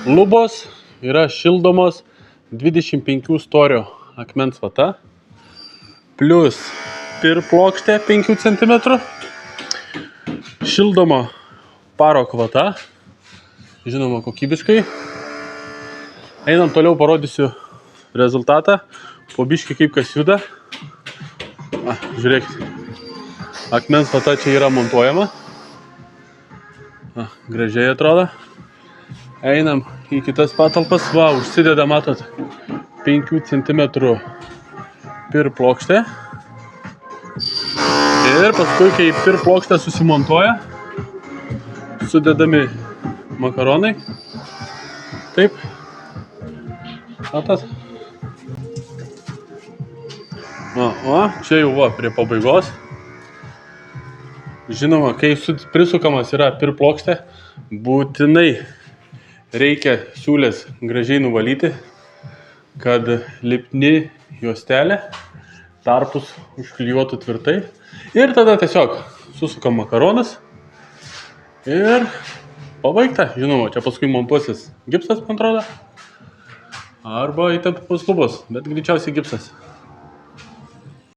Lubos yra šildomos 25 storio akmens vata, plus pirplokštė 5 cm, šildoma parok vata, žinoma kokybiškai. Einam toliau, parodysiu rezultatą, po biškį kaip kas juda. Žiūrėkite, akmens vata čia yra montuojama, gražiai atrodo. Einam į kitas patalpas, užsideda, matot, 5 cm pirplokštė. Ir paskui, kai pirplokštė susimontuoja, sudedami makaronai. Taip. Matot? Čia jau prie pabaigos. Žinoma, kai prisukamas yra pirplokštė, būtinai reikia siūlės gražiai nuvalyti, kad lipni juostelė tarpus užklijuotų tvirtai. Ir tada tiesiog susukam makaronus ir pabaigta. Žinoma, čia paskui montuosis gipsas, man atrodo, arba įtempiamos lubos, bet greičiausiai gipsas.